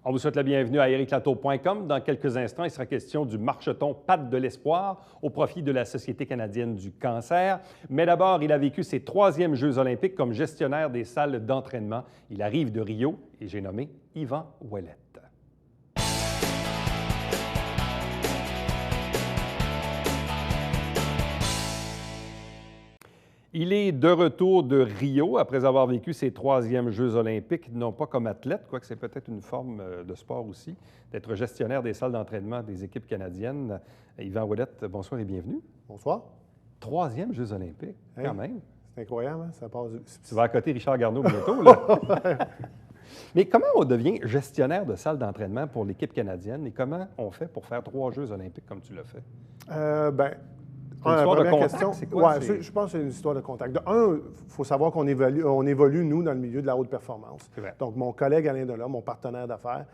On vous souhaite la bienvenue à ericlatour.com. Dans quelques instants, il sera question du marcheton Pattes de l'espoir au profit de la Société canadienne du cancer. Mais d'abord, il a vécu ses 3e Jeux olympiques comme gestionnaire des salles d'entraînement. Il arrive de Rio et j'ai nommé Yvan Ouellette. Il est de retour de Rio après avoir vécu ses 3e Jeux olympiques, non pas comme athlète, quoique c'est peut-être une forme de sport aussi, d'être gestionnaire des salles d'entraînement des équipes canadiennes. Yvan Ouellette, bonsoir et bienvenue. Bonsoir. 3e Jeux olympiques, quand même. C'est incroyable, hein? Ça passe. Tu vas à côté Richard Garneau bientôt, là. Mais comment on devient gestionnaire de salles d'entraînement pour l'équipe canadienne et comment on fait pour faire 3 Jeux olympiques comme tu l'as fait? C'est une histoire de contact, c'est quoi? Ouais, je pense que c'est une histoire de contact. De un, il faut savoir qu'on évolue, nous, dans le milieu de la haute performance. Donc, mon collègue Alain Delorme, mon partenaire d'affaires,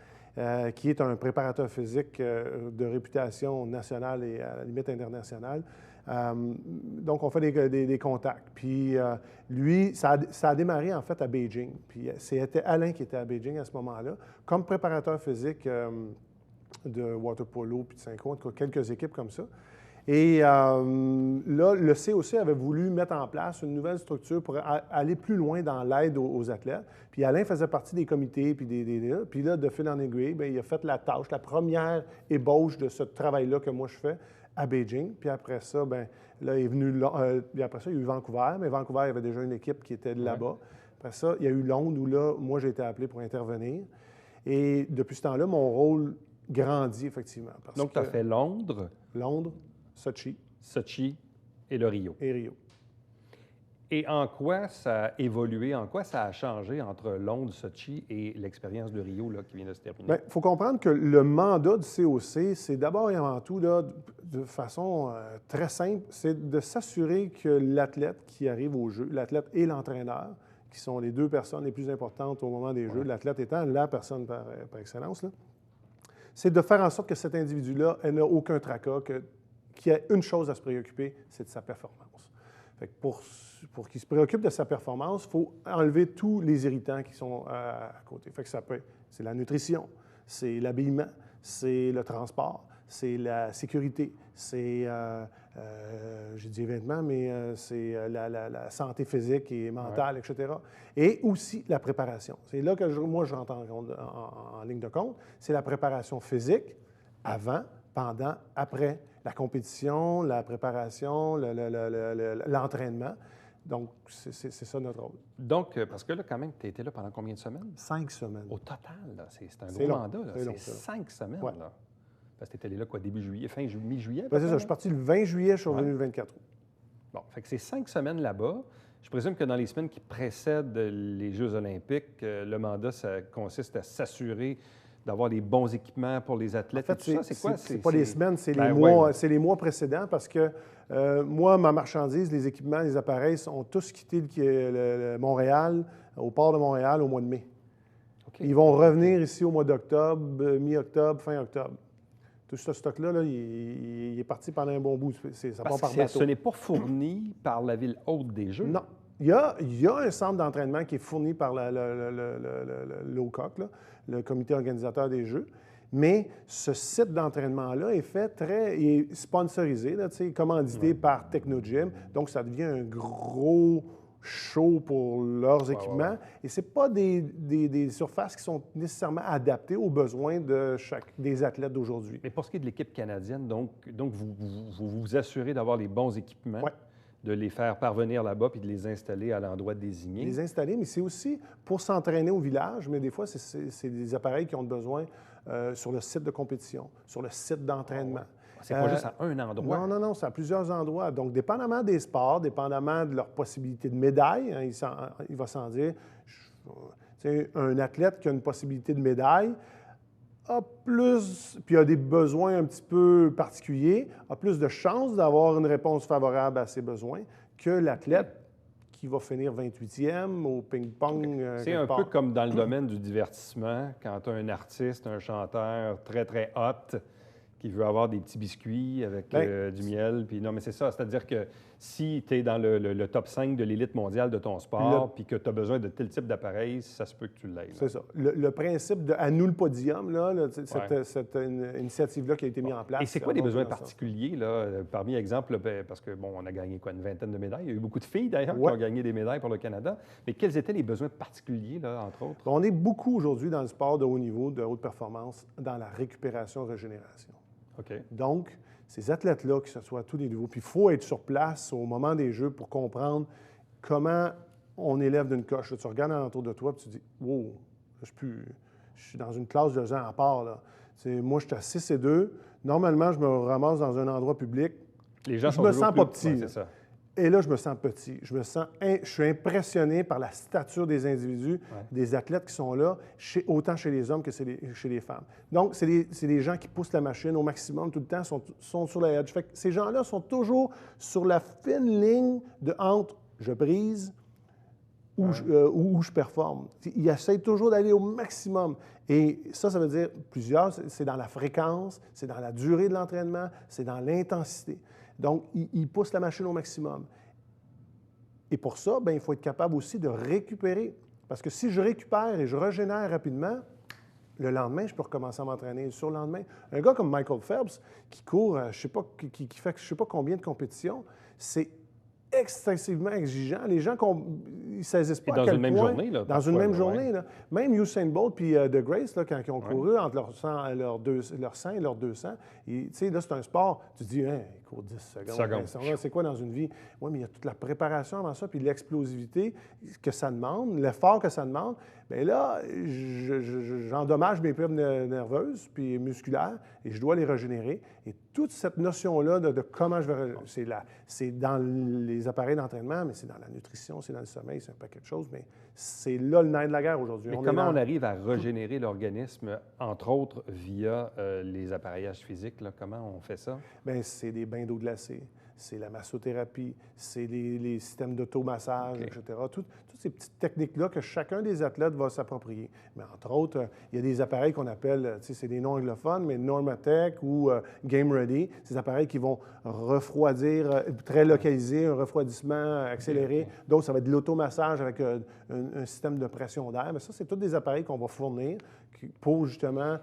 qui est un préparateur physique de réputation nationale et à la limite internationale. Donc, on fait des contacts. Puis, lui, ça a démarré, en fait, à Beijing. Puis, c'était Alain qui était à Beijing à ce moment-là, comme préparateur physique de water polo puis de synchro, en tout cas, quelques équipes comme ça. Et là, le COC avait voulu mettre en place une nouvelle structure pour aller plus loin dans l'aide aux athlètes. Puis Alain faisait partie des comités, puis là, de fil en aiguille, bien, il a fait la tâche, la première ébauche de ce travail-là que moi je fais à Beijing. Puis après ça, bien, là, il est venu, puis après ça, il y a eu Vancouver, mais Vancouver, il y avait déjà une équipe qui était là-bas. Après ça, il y a eu Londres, où là, moi, j'ai été appelé pour intervenir. Et depuis ce temps-là, mon rôle grandit, effectivement. Donc, tu as fait Londres. Londres. Sochi et le Rio. Et Rio. Et en quoi ça a évolué, en quoi ça a changé entre Londres, Sochi et l'expérience de Rio là, qui vient de se terminer? Il faut comprendre que le mandat du COC, c'est d'abord et avant tout, là, de façon très simple, c'est de s'assurer que l'athlète qui arrive au jeu, l'athlète et l'entraîneur, qui sont les deux personnes les plus importantes au moment des Jeux, l'athlète étant la personne par excellence, c'est de faire en sorte que cet individu-là n'a aucun tracas, qu'il y a une chose à se préoccuper, c'est de sa performance. Fait que pour qu'il se préoccupe de sa performance, il faut enlever tous les irritants qui sont à côté. Fait que c'est la nutrition, c'est l'habillement, c'est le transport, c'est la sécurité, c'est, j'ai dit vêtements, mais c'est la santé physique et mentale, etc. Et aussi la préparation. C'est là que moi, je rentre en ligne de compte. C'est la préparation physique avant, pendant, après la compétition, la préparation, l'entraînement. Donc, c'est ça notre rôle. Donc, parce que là, quand même, tu étais là pendant combien de semaines? 5 semaines. Au total, c'est un gros mandat. C'est 5 semaines. Ouais. Là. Parce que tu étais là, quoi, début juillet, mi-juillet? Ben, c'est ça. Je suis parti le 20 juillet, je suis revenu le 24 août. Bon, fait que c'est 5 semaines là-bas. Je présume que dans les semaines qui précèdent les Jeux olympiques, le mandat, ça consiste à s'assurer d'avoir les bons équipements pour les athlètes. En fait, et tout ça, c'est quoi? C'est pas les semaines, c'est les mois. C'est les mois précédents parce que moi, ma marchandise, les équipements, les appareils ont tous quitté Montréal, au port de Montréal, au mois de mai. Okay. Ils vont revenir ici au mois d'octobre, mi-octobre, fin octobre. Tout ce stock-là, il est parti pendant un bon bout. Ça part par bateau. Ce n'est pas fourni par la ville haute des Jeux? Non. Il y a un centre d'entraînement qui est fourni par l'OCOC, le comité organisateur des Jeux, mais ce site d'entraînement-là il est sponsorisé, là, commandité par Technogym, donc ça devient un gros show pour leurs équipements. Et ce n'est pas des surfaces qui sont nécessairement adaptées aux besoins des athlètes d'aujourd'hui. Mais pour ce qui est de l'équipe canadienne, donc vous assurez d'avoir les bons équipements, de les faire parvenir là-bas puis de les installer à l'endroit désigné. Les installer, mais c'est aussi pour s'entraîner au village, mais des fois, c'est des appareils qui ont besoin sur le site de compétition, sur le site d'entraînement. C'est pas juste à un endroit. Non, c'est à plusieurs endroits. Donc, dépendamment des sports, dépendamment de leur possibilité de médaille, il va s'en dire, un athlète qui a une possibilité de médaille a plus, puis a des besoins un petit peu particuliers, a plus de chances d'avoir une réponse favorable à ses besoins que l'athlète qui va finir 28e au ping-pong. C'est un peu comme dans le domaine du divertissement, quand tu as un artiste, un chanteur très, très hot qui veut avoir des petits biscuits avec du miel. Puis non, mais c'est ça, c'est-à-dire que Si tu es dans le top 5 de l'élite mondiale de ton sport, puis que tu as besoin de tel type d'appareil, ça se peut que tu l'aies. C'est ça. Le principe de « à nous le podium », cette initiative-là qui a été mise en place. Et c'est quoi des besoins particuliers, là, parmi exemple, parce que, bon, on a gagné une vingtaine de médailles. Il y a eu beaucoup de filles, d'ailleurs, qui ont gagné des médailles pour le Canada. Mais quels étaient les besoins particuliers, là, entre autres? On est beaucoup aujourd'hui dans le sport de haut niveau, de haute performance, dans la récupération-régénération. OK. Donc, ces athlètes-là, que ce soit à tous les niveaux, puis il faut être sur place au moment des Jeux pour comprendre comment on élève d'une coche. Là, tu regardes alentour de toi et tu dis « Wow, je suis dans une classe de gens à part. Là. Moi, je suis à 6 et 2. Normalement, je me ramasse dans un endroit public. Les gens je me sens pas petit. Ouais, c'est ça. Et là, je me sens petit. Je suis impressionné par la stature des individus, des athlètes qui sont là, autant chez les hommes que chez les femmes. Donc, c'est des gens qui poussent la machine au maximum tout le temps, sont sur la edge. Fait que ces gens-là sont toujours sur la fine ligne entre je brise ou je performe. Ils essayent toujours d'aller au maximum. Et ça veut dire plusieurs, c'est dans la fréquence, c'est dans la durée de l'entraînement, c'est dans l'intensité. Donc, ils poussent la machine au maximum. Et pour ça, bien, il faut être capable aussi de récupérer. Parce que si je récupère et je régénère rapidement, le lendemain, je peux recommencer à m'entraîner. Le surlendemain, un gars comme Michael Phelps, qui court, qui fait je ne sais pas combien de compétitions, c'est excessivement exigeant. Les gens ne saisissent pas à quel point... Dans une même journée, là. Dans une même journée, là. Même Usain Bolt puis De Grace, là, quand ils ont couru entre leur 100 et leur 200, tu sais, là, c'est un sport, tu te dis, hein, ils courent 10 secondes. C'est quoi dans une vie? Oui, mais il y a toute la préparation avant ça, puis l'explosivité que ça demande, l'effort que ça demande. Bien là, j'endommage mes fibres nerveuses puis musculaires et je dois les régénérer. Et toute cette notion-là de comment je vais... C'est dans les appareils d'entraînement, mais c'est dans la nutrition, c'est dans le sommeil, c'est un paquet de choses, mais c'est là le nerf de la guerre aujourd'hui. Mais comment on arrive à régénérer l'organisme, entre autres via les appareillages physiques? Là? Comment on fait ça? Bien, c'est des bains d'eau glacée, c'est la massothérapie, c'est les systèmes d'automassage, etc. Toutes ces petites techniques-là que chacun des athlètes va s'approprier. Mais entre autres, il y a des appareils qu'on appelle, c'est des noms anglophones, mais Normatec ou Game Ready, ces appareils qui vont refroidir, très localiser, un refroidissement accéléré. D'autres, ça va être de l'automassage avec un système de pression d'air. Mais ça, c'est tous des appareils qu'on va fournir pour justement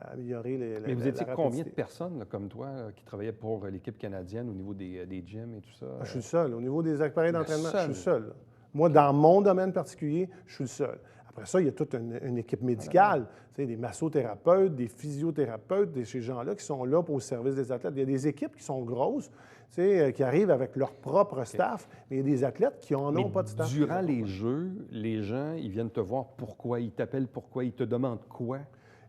améliorer Mais vous étiez combien de personnes là, comme toi qui travaillaient pour l'équipe canadienne au niveau des gyms et tout ça? Je suis le seul. Au niveau des appareils d'entraînement, je suis le seul. Moi, dans mon domaine particulier, je suis le seul. Après ça, il y a toute une équipe médicale, des massothérapeutes, des physiothérapeutes, ces gens-là qui sont là pour le service des athlètes. Il y a des équipes qui sont grosses, qui arrivent avec leur propre staff, mais il y a des athlètes qui n'en ont pas de staff. Durant les Jeux, les gens, ils viennent te voir pourquoi, ils t'appellent pourquoi, ils te demandent quoi?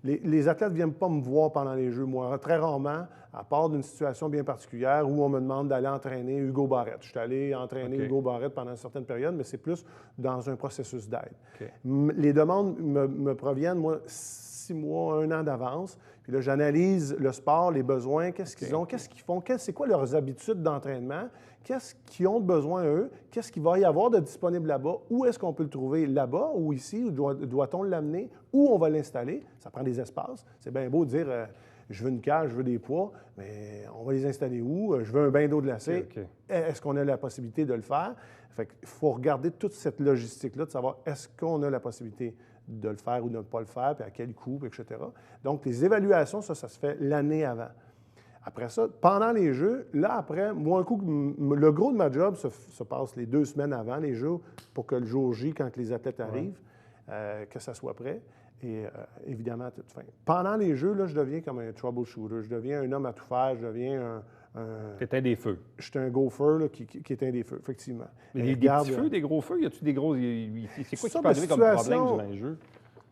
Les athlètes ne viennent pas me voir pendant les Jeux, moi, très rarement, à part d'une situation bien particulière où on me demande d'aller entraîner Hugo Barrett. Je suis allé entraîner Hugo Barrett pendant une certaine période, mais c'est plus dans un processus d'aide. Les demandes me proviennent, moi, 6 mois, 1 an d'avance. Puis là, j'analyse le sport, les besoins, qu'est-ce qu'ils ont, qu'est-ce qu'ils font, c'est quoi leurs habitudes d'entraînement, qu'est-ce qu'ils ont besoin, eux, qu'est-ce qu'il va y avoir de disponible là-bas, où est-ce qu'on peut le trouver là-bas ou ici, ou doit-on l'amener, où on va l'installer. Ça prend des espaces. C'est bien beau de dire je veux une cage, je veux des poids, mais on va les installer où? Je veux un bain d'eau glacée. Est-ce qu'on a la possibilité de le faire? Fait qu'il faut regarder toute cette logistique-là, de savoir est-ce qu'on a la possibilité de le faire ou de ne pas le faire, puis à quel coût, etc. Donc, les évaluations, ça se fait l'année avant. Après ça, pendant les Jeux, là, après, moi, un coup, le gros de ma job se passe les 2 semaines avant les Jeux pour que le jour J, quand les athlètes arrivent, que ça soit prêt. Et évidemment, à toute fin. Pendant les Jeux, là, je deviens comme un troubleshooter. Je deviens un homme à tout faire. Je deviens T'éteins des feux. Je suis un gopher là, qui éteint des feux, effectivement. Mais des petits feux, des gros feux? Y a-tu des gros... C'est quoi qui peut arriver comme problème durant les Jeux?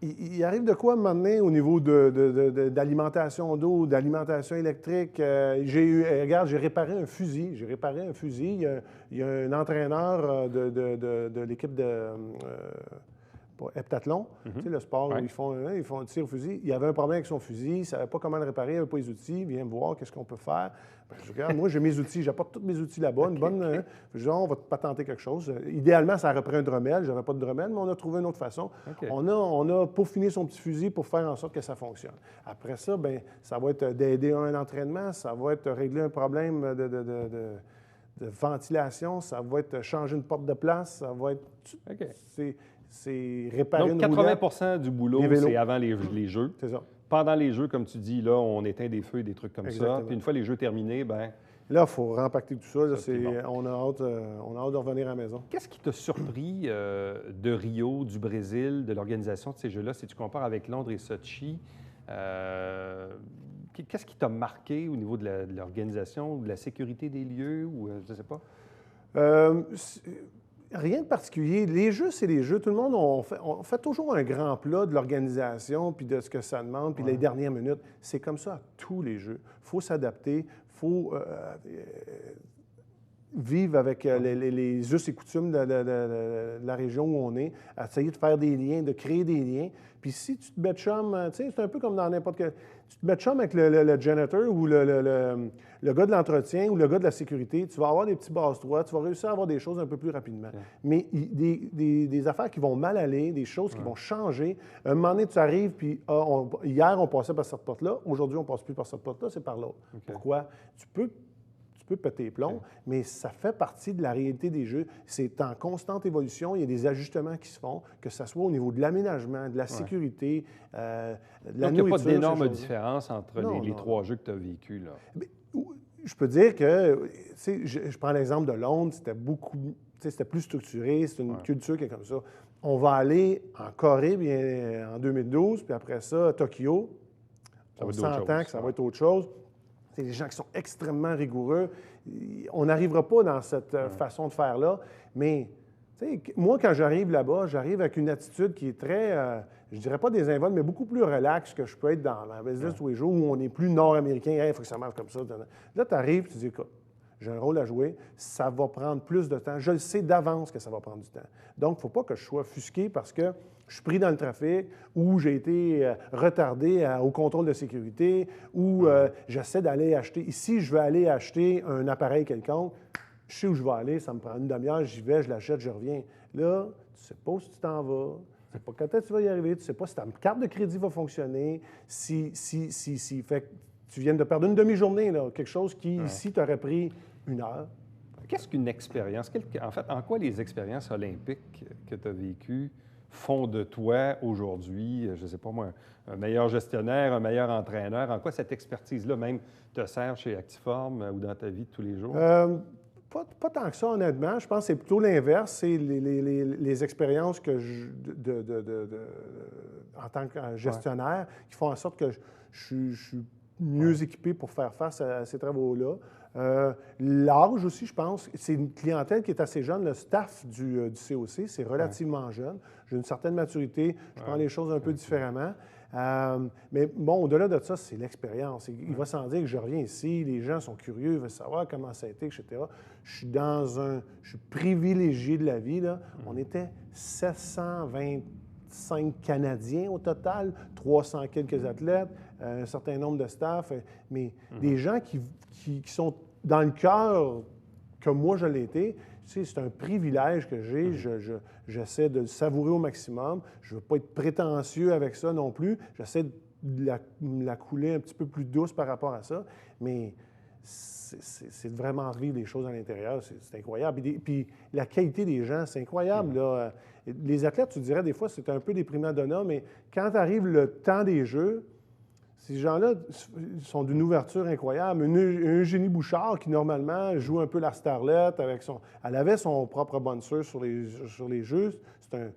Il arrive de quoi m'amener au niveau d'alimentation d'eau, d'alimentation électrique? Regarde, j'ai réparé un fusil. Il y a un entraîneur de l'équipe de heptathlon, tu sais, le sport où ils font tir au fusil. Il avait un problème avec son fusil, il ne savait pas comment le réparer, il n'avait pas les outils. Il vient me voir, qu'est-ce qu'on peut faire? Bien, je regarde, moi, j'ai mes outils, j'apporte tous mes outils là-bas. On va patenter quelque chose. Idéalement, ça aurait pris un Dremel. Je n'avais pas de Dremel, mais on a trouvé une autre façon. On a peaufiné son petit fusil pour faire en sorte que ça fonctionne. Après ça, bien, ça va être d'aider à un entraînement, ça va être régler un problème ventilation, ça va être changer une porte de place, ça va être... OK. C'est réparer Donc, une roulette. 80 du boulot, c'est avant les jeux. C'est ça. Pendant les jeux, comme tu dis, là, on éteint des feux et des trucs comme Exactement. ça. Puis une fois les jeux terminés, bien... Là, il faut rempacter tout ça. Là, bon. on a hâte de revenir à la maison. Qu'est-ce qui t'a surpris de Rio, du Brésil, de l'organisation de ces jeux-là, si tu compares avec Londres et Sochi? Qu'est-ce qui t'a marqué au niveau de l'organisation, ou de la sécurité des lieux, ou je ne sais pas? Rien de particulier. Les jeux, c'est les jeux. Tout le monde, on fait toujours un grand plat de l'organisation, puis de ce que ça demande, puis les dernières minutes. C'est comme ça à tous les jeux. Il faut s'adapter, il faut vivre avec les us et coutumes de la région où on est, essayer de faire des liens, de créer des liens. Puis si tu te mets de chum, tu sais, c'est un peu comme dans n'importe quel... Tu te mets de chum avec le janitor ou le gars de l'entretien ou le gars de la sécurité, tu vas avoir des petits basse-droits, tu vas réussir à avoir des choses un peu plus rapidement. Okay. Mais des affaires qui vont mal aller, des choses qui vont changer. Un moment donné, tu arrives, puis hier, on passait par cette porte-là, aujourd'hui, on ne passe plus par cette porte-là, c'est par l'autre. Okay. Pourquoi? Tu peux péter les plombs, mais ça fait partie de la réalité des jeux. C'est en constante évolution. Il y a des ajustements qui se font, que ce soit au niveau de l'aménagement, de la sécurité, de la nourriture. Donc, il n'y a pas d'énorme différence entre les trois jeux que tu as vécus, là? Mais, je peux dire que, tu sais, je prends l'exemple de Londres, c'était plus structuré, c'est une culture qui est comme ça. On va aller en Corée bien, en 2012, puis après ça, à Tokyo. On s'entend que ça va être autre chose. C'est des gens qui sont extrêmement rigoureux. On n'arrivera pas dans cette façon de faire-là. Mais moi, quand j'arrive là-bas, j'arrive avec une attitude qui est très, je dirais pas désinvolte, mais beaucoup plus relax que je peux être dans la business tous les jours où on est plus nord-américain. Il faut que ça marche comme ça. Là, tu arrives, tu dis, écoute, j'ai un rôle à jouer, ça va prendre plus de temps. Je le sais d'avance que ça va prendre du temps. Donc, il ne faut pas que je sois offusqué parce que je suis pris dans le trafic ou j'ai été retardé au contrôle de sécurité ou j'essaie d'aller acheter. Ici, je vais aller acheter un appareil quelconque. Je sais où je vais aller, ça me prend une demi-heure, j'y vais, je l'achète, je reviens. Là, tu ne sais pas où tu t'en vas, tu ne sais pas quand tu vas y arriver, tu ne sais pas si ta carte de crédit va fonctionner, si fait que tu viens de perdre une demi-journée, là, quelque chose qui, ici, t'aurait pris une heure. Qu'est-ce qu'une expérience? En fait, en quoi les expériences olympiques que tu as vécues font de toi aujourd'hui, je ne sais pas moi, un meilleur gestionnaire, un meilleur entraîneur? En quoi cette expertise-là même te sert chez Actiform ou dans ta vie de tous les jours? Pas tant que ça, honnêtement. Je pense que c'est plutôt l'inverse. C'est les expériences que en tant que gestionnaire qui font en sorte que je suis mieux équipé pour faire face à ces travaux-là. L'âge aussi, je pense, c'est une clientèle qui est assez jeune. Le staff du COC, c'est relativement jeune. J'ai une certaine maturité. Je prends les choses un peu différemment. Mais bon, au-delà de ça, c'est l'expérience. Il va sans dire que je reviens ici, les gens sont curieux, ils veulent savoir comment ça a été, etc. Je suis privilégié de la vie, là. On était 725 Canadiens au total, 300 quelques athlètes, un certain nombre de staff, mais des gens qui sont dans le cœur comme moi je l'ai été. Tu sais, c'est un privilège que j'ai. J'essaie de le savourer au maximum. Je ne veux pas être prétentieux avec ça non plus. J'essaie de la couler un petit peu plus douce par rapport à ça. Mais c'est vraiment vivre des choses à l'intérieur. C'est incroyable. Puis la qualité des gens, c'est incroyable. Là. Les athlètes, tu dirais, des fois, c'est un peu des prima donna, mais quand arrive le temps des Jeux, ces gens-là sont d'une ouverture incroyable. Une Eugénie Bouchard, qui normalement joue un peu la starlette, elle avait son propre bouncer sur les Jeux. C'est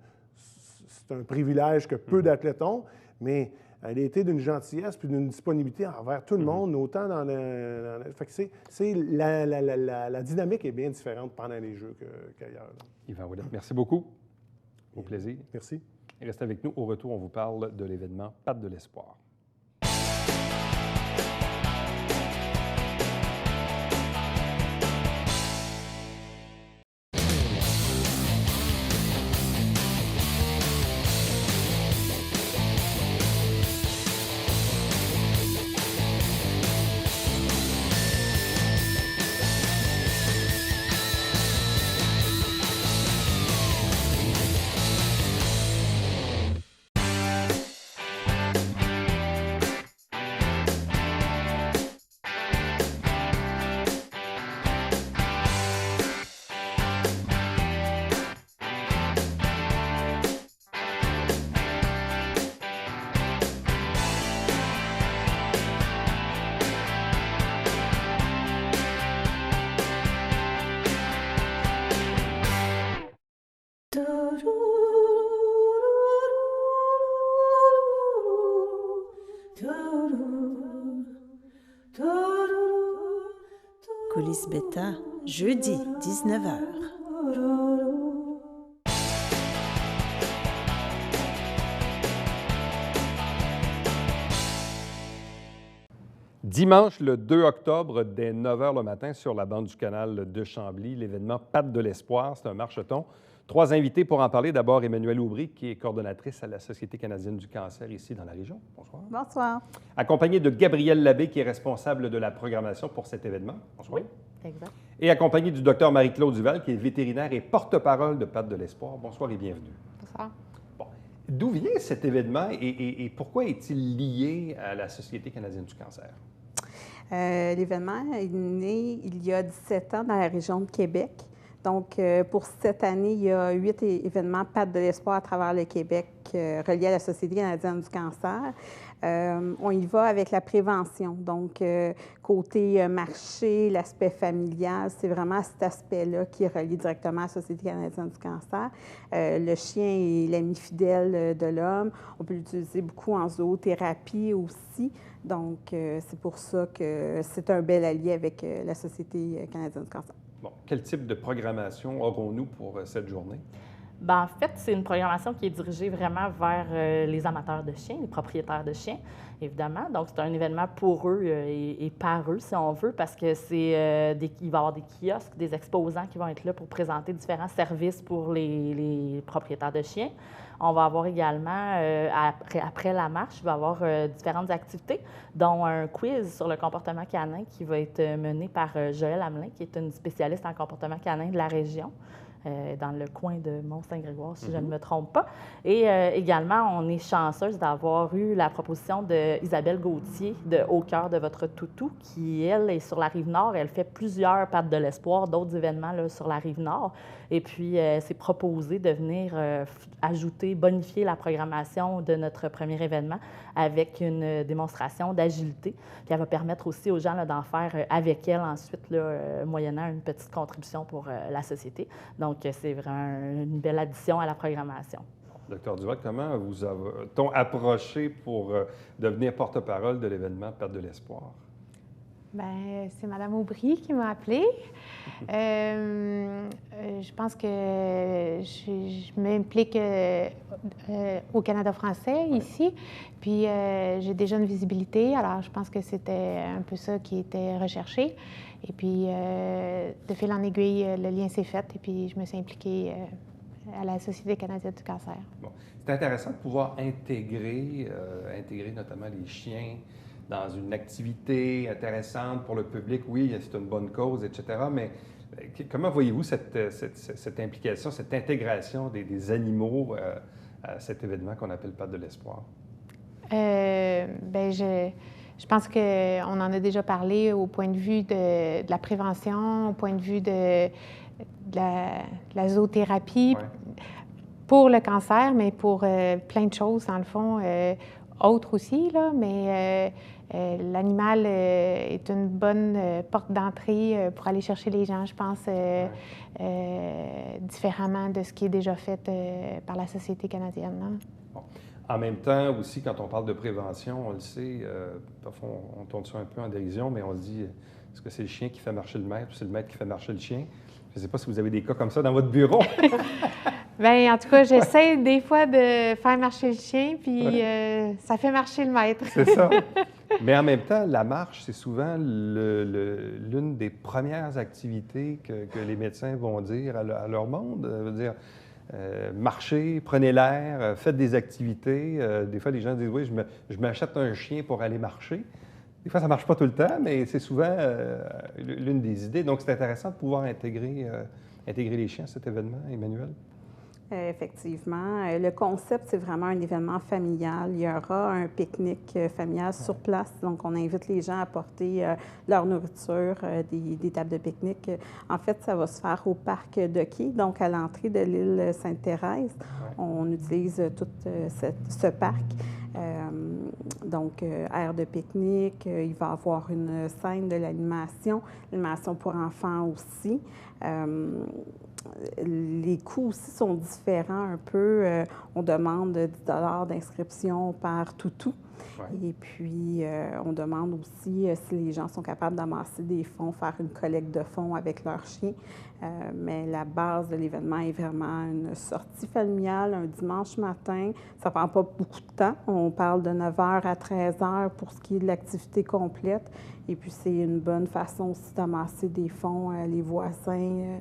un privilège que peu d'athlètes ont, mais elle a été d'une gentillesse puis d'une disponibilité envers tout le monde, autant dans fait que la dynamique est bien différente pendant les Jeux qu'ailleurs. Yvan Ouellette, merci beaucoup. Au plaisir. Merci. Restez avec nous. Au retour, on vous parle de l'événement Pattes de l'espoir. Coulisses Bêta, jeudi, 19h. Dimanche, le 2 octobre, dès 9 h le matin, sur la bande du canal de Chambly, l'événement Pattes de l'espoir, c'est un marcheton. 3 invités pour en parler. D'abord, Emmanuelle Aubry, qui est coordonnatrice à la Société canadienne du cancer ici dans la région. Bonsoir. Bonsoir. Accompagnée de Gabrielle Labbé, qui est responsable de la programmation pour cet événement. Bonsoir. Oui, exact. Et accompagnée du docteur Marie-Claude Duval, qui est vétérinaire et porte-parole de Pattes de l'espoir. Bonsoir et bienvenue. Bonsoir. Bon. D'où vient cet événement et pourquoi est-il lié à la Société canadienne du cancer? L'événement est né il y a 17 ans dans la région de Québec. Donc, pour cette année, il y a 8 événements Pattes de l'espoir à travers le Québec reliés à la Société canadienne du cancer. On y va avec la prévention. Donc, côté marché, l'aspect familial, c'est vraiment cet aspect-là qui est relié directement à la Société canadienne du cancer. Le chien est l'ami fidèle de l'homme. On peut l'utiliser beaucoup en zoothérapie aussi. Donc, c'est pour ça que c'est un bel allié avec la Société canadienne du cancer. Bon, quel type de programmation aurons-nous pour cette journée? Bien, en fait, c'est une programmation qui est dirigée vraiment vers les amateurs de chiens, les propriétaires de chiens, évidemment. Donc, c'est un événement pour eux et par eux, si on veut, parce que il va y avoir des kiosques, des exposants qui vont être là pour présenter différents services pour les propriétaires de chiens. On va avoir également, après la marche, il va y avoir différentes activités, dont un quiz sur le comportement canin qui va être mené par Joëlle Hamelin, qui est une spécialiste en comportement canin de la région, dans le coin de Mont-Saint-Grégoire, si je ne me trompe pas. Et également, on est chanceuse d'avoir eu la proposition d'Isabelle Gauthier de Au cœur de votre toutou, qui, elle, est sur la Rive-Nord. Elle fait plusieurs Pattes de l'espoir, d'autres événements là, sur la Rive-Nord. Et puis, s'est proposé de venir ajouter, bonifier la programmation de notre premier événement avec une démonstration d'agilité. Puis, elle va permettre aussi aux gens là, d'en faire avec elle ensuite, là, moyennant une petite contribution pour la société. Donc, c'est vraiment une belle addition à la programmation. Docteur Duval, comment vous a-t-on approché pour devenir porte-parole de l'événement Pattes de l'espoir? Bien, c'est Mme Aubry qui m'a appelée. Je pense que je m'implique au Canada français, ici, puis j'ai déjà une visibilité, alors je pense que c'était un peu ça qui était recherché. Et puis, de fil en aiguille, le lien s'est fait, et puis je me suis impliquée à la Société canadienne du cancer. Bon. C'est intéressant de pouvoir intégrer notamment les chiens dans une activité intéressante pour le public. Oui, c'est une bonne cause, etc. Mais comment voyez-vous cette implication, cette intégration des animaux à cet événement qu'on appelle Pattes de l'espoir? Bien, je pense qu'on en a déjà parlé au point de vue de la prévention, au point de vue de la zoothérapie, pour le cancer, mais pour plein de choses, dans le fond, autres aussi, là, mais l'animal est une bonne porte d'entrée pour aller chercher les gens, je pense, différemment de ce qui est déjà fait par la Société canadienne. Hein. Bon. En même temps, aussi, quand on parle de prévention, on le sait, parfois on tourne ça un peu en dérision, mais on se dit, est-ce que c'est le chien qui fait marcher le maître ou c'est le maître qui fait marcher le chien? Je ne sais pas si vous avez des cas comme ça dans votre bureau. Bien, en tout cas, j'essaie des fois de faire marcher le chien, puis ça fait marcher le maître. C'est ça. Mais en même temps, la marche, c'est souvent l'une des premières activités que les médecins vont dire à leur monde. Veut dire, marchez, prenez l'air, faites des activités. Des fois, les gens disent, oui, je m'achète un chien pour aller marcher. Des fois, ça ne marche pas tout le temps, mais c'est souvent l'une des idées. Donc, c'est intéressant de pouvoir intégrer les chiens à cet événement, Emmanuelle. Effectivement. Le concept, c'est vraiment un événement familial. Il y aura un pique-nique familial sur place. Donc, on invite les gens à apporter leur nourriture, des tables de pique-nique. En fait, ça va se faire au parc de quai, donc à l'entrée de l'île Sainte-Thérèse. On utilise tout ce parc. Donc, aire de pique-nique, il va y avoir une scène de l'animation pour enfants aussi. les coûts aussi sont différents un peu. On demande 10 d'inscription par toutou. Ouais. Et puis, on demande aussi si les gens sont capables d'amasser des fonds, faire une collecte de fonds avec leur chien. Mais la base de l'événement est vraiment une sortie familiale un dimanche matin. Ça ne prend pas beaucoup de temps. On parle de 9h à 13h pour ce qui est de l'activité complète. Et puis, c'est une bonne façon aussi d'amasser des fonds, les voisins,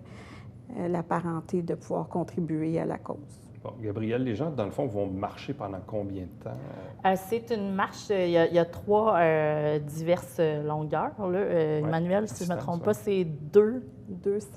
la parenté, de pouvoir contribuer à la cause. Bon, Gabrielle, les gens, dans le fond, vont marcher pendant combien de temps? C'est une marche, il y a 3 diverses longueurs. Là. Emmanuel, si je ne me trompe pas, c'est 2,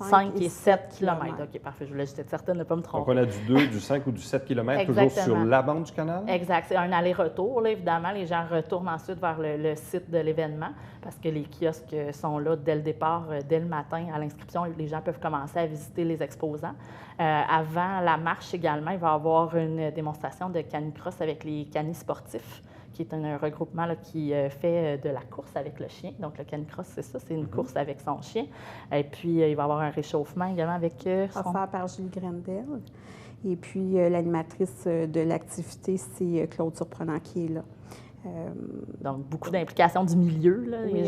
5 et 7 km. OK, parfait. Je voulais juste être certaine de ne pas me tromper. Donc, on a du 2, du 5 ou du 7 km toujours sur la bande du canal? Exact. C'est un aller-retour. Là, évidemment, les gens retournent ensuite vers le site de l'événement parce que les kiosques sont là dès le départ, dès le matin. À l'inscription, les gens peuvent commencer à visiter les exposants. Avant la marche également, il va y avoir une démonstration de canicross avec les canis sportifs, qui est un regroupement là, qui fait de la course avec le chien. Donc, le canicross, c'est ça, c'est une course avec son chien. Et puis, il va y avoir un réchauffement également avec offert par Gilles Grendel. Et puis, l'animatrice de l'activité, c'est Claude Surprenant qui est là. Donc, beaucoup d'implications du milieu. Là. Oui,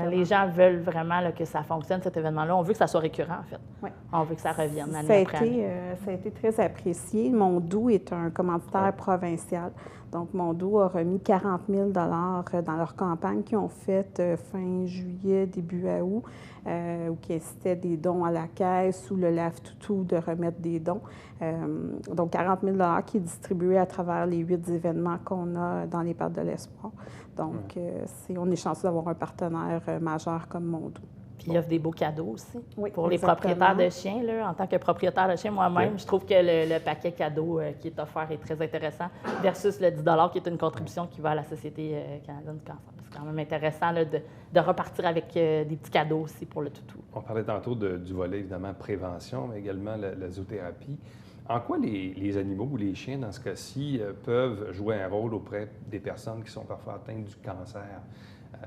les gens veulent vraiment là, que ça fonctionne, cet événement-là. On veut que ça soit récurrent, en fait. Oui. On veut que ça revienne année après année. Ça a été très apprécié. Mondou est un commanditaire provincial. Donc, Mondou a remis 40 000 $ dans leur campagne qu'ils ont faite fin juillet, début août, où qui incitait des dons à la caisse ou le lave-toutou de remettre des dons. Donc, 40 000 $ qui est distribué à travers les 8 événements qu'on a dans les Pattes de l'Espoir. Donc, on est chanceux d'avoir un partenaire majeur comme Mondou. Puis il offre des beaux cadeaux aussi pour les propriétaires de chiens. Là. En tant que propriétaire de chien, moi-même, je trouve que le paquet cadeau qui est offert est très intéressant versus le 10 $ qui est une contribution qui va à la Société canadienne du cancer. C'est quand même intéressant là, de repartir avec des petits cadeaux aussi pour le toutou. On parlait tantôt du volet, évidemment, prévention, mais également la zoothérapie. En quoi les animaux ou les chiens, dans ce cas-ci, peuvent jouer un rôle auprès des personnes qui sont parfois atteintes du cancer?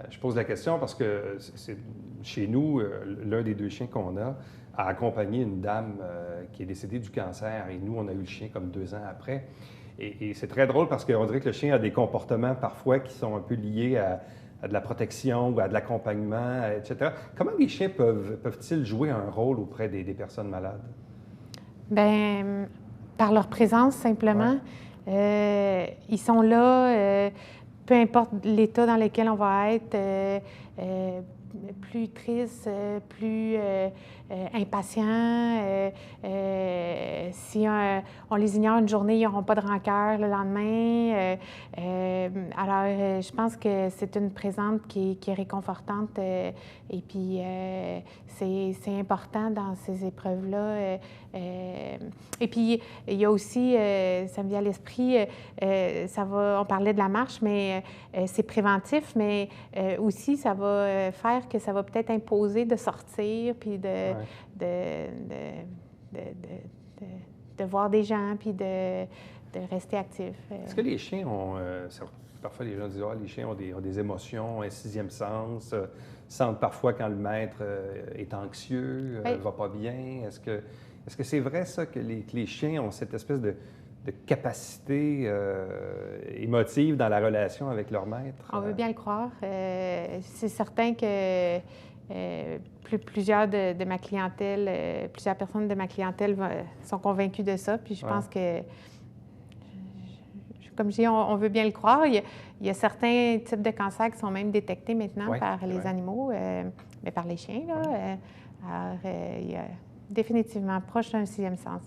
Je pose la question parce que chez nous, l'un des 2 chiens qu'on a accompagné une dame qui est décédée du cancer et nous, on a eu le chien comme 2 ans après. Et c'est très drôle parce qu'on dirait que le chien a des comportements parfois qui sont un peu liés à de la protection ou à de l'accompagnement, etc. Comment les chiens peuvent-ils jouer un rôle auprès des personnes malades? Bien, par leur présence, simplement. Ouais. Ils sont là, peu importe l'état dans lequel on va être, plus triste, plus impatient. Si on les ignore une journée, ils n'auront pas de rancœur le lendemain. Alors, je pense que c'est une présence qui est réconfortante et puis c'est important dans ces épreuves-là. Et puis, il y a aussi, ça me vient à l'esprit, on parlait de la marche, mais c'est préventif, mais aussi, ça va faire que ça va peut-être imposer de sortir, puis de voir des gens, puis de rester actif. Est-ce que les chiens ont... parfois, les gens disent les chiens ont des émotions, un 6e sens, sentent parfois quand le maître est anxieux, va pas bien. Est-ce que c'est vrai, ça, que les chiens ont cette espèce de capacité émotive dans la relation avec leur maître? On veut bien le croire. C'est certain que plusieurs de ma clientèle, plusieurs personnes de ma clientèle sont convaincues de ça. Puis je pense que, comme je dis, on veut bien le croire. Il y a certains types de cancers qui sont même détectés maintenant par les animaux, mais par les chiens. Là. Alors, il y a définitivement proche d'un 6e sens.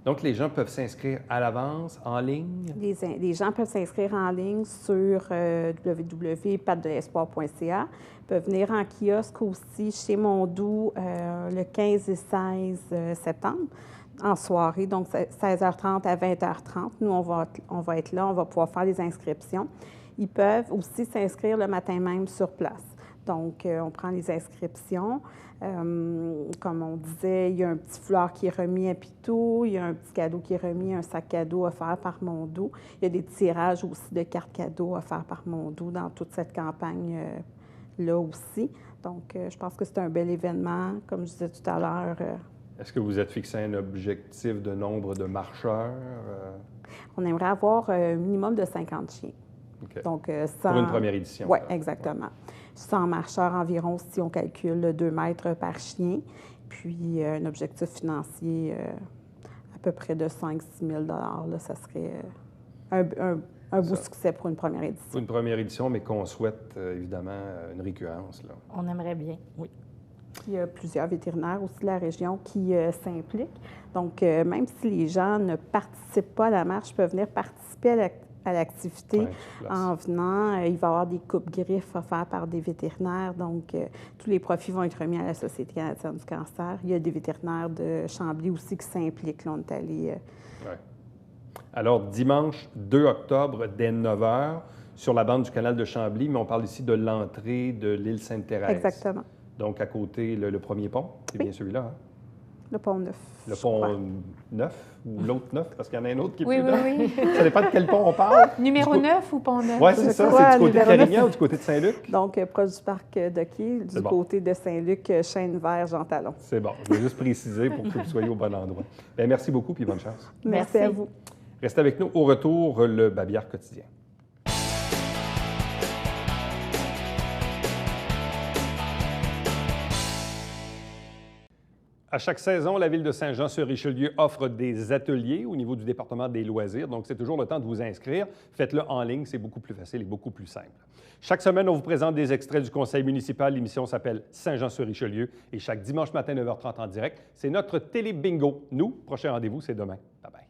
Donc, les gens peuvent s'inscrire à l'avance, en ligne? Les gens peuvent s'inscrire en ligne sur www.patdelespoir.ca. Ils peuvent venir en kiosque aussi chez Mondou le 15 et 16 septembre, en soirée, donc 16h30 à 20h30. Nous, on va être là, on va pouvoir faire les inscriptions. Ils peuvent aussi s'inscrire le matin même sur place. Donc, on prend les inscriptions. Comme on disait, il y a un petit foulard qui est remis à Pitou, il y a un petit cadeau qui est remis, un sac cadeau offert par Mondou. Il y a des tirages aussi de cartes cadeaux offerts par Mondou dans toute cette campagne-là aussi. Donc, je pense que c'est un bel événement, comme je disais tout à l'heure. Est-ce que vous êtes fixé un objectif de nombre de marcheurs? On aimerait avoir un minimum de 50 chiens. Okay. Donc, pour une première édition. Oui, exactement. 100 marcheurs environ, si on calcule 2 mètres par chien, puis un objectif financier à peu près de 5 000 $. Là, ça serait un beau succès pour une première édition. Pour une première édition, mais qu'on souhaite évidemment une récurrence. Là. On aimerait bien, oui. Il y a plusieurs vétérinaires aussi de la région qui s'impliquent. Donc, même si les gens ne participent pas à la marche, peuvent venir participer à l'activité en venant. Il va y avoir des coupes-griffes offertes par des vétérinaires. Donc, tous les profits vont être remis à la Société canadienne du cancer. Il y a des vétérinaires de Chambly aussi qui s'impliquent. Là, on est allé... Alors, dimanche 2 octobre, dès 9 h, sur la bande du canal de Chambly, mais on parle ici de l'entrée de l'île Sainte-Thérèse. Exactement. Donc, à côté, le premier pont, c'est bien celui-là, hein? Le pont Neuf. Le pont Neuf ou l'autre Neuf, parce qu'il y en a un autre qui est oui, plus neuf. Oui. Ça dépend de quel pont on parle. Numéro 9 ou pont 9? Oui, c'est ça. C'est du côté de Carignan ou du côté de Saint-Luc? Donc, proche du parc d'hockey, du côté de Saint-Luc, Chêne-Vert, Jean-Talon. C'est bon. Je vais juste préciser pour que vous soyez au bon endroit. Bien, merci beaucoup et bonne chance. Merci à vous. Restez avec nous. Au retour, le Babillard quotidien. À chaque saison, la Ville de Saint-Jean-sur-Richelieu offre des ateliers au niveau du département des loisirs. Donc, c'est toujours le temps de vous inscrire. Faites-le en ligne, c'est beaucoup plus facile et beaucoup plus simple. Chaque semaine, on vous présente des extraits du conseil municipal. L'émission s'appelle Saint-Jean-sur-Richelieu et chaque dimanche matin, 9h30 en direct, c'est notre télé bingo. Nous, prochain rendez-vous, c'est demain. Bye bye.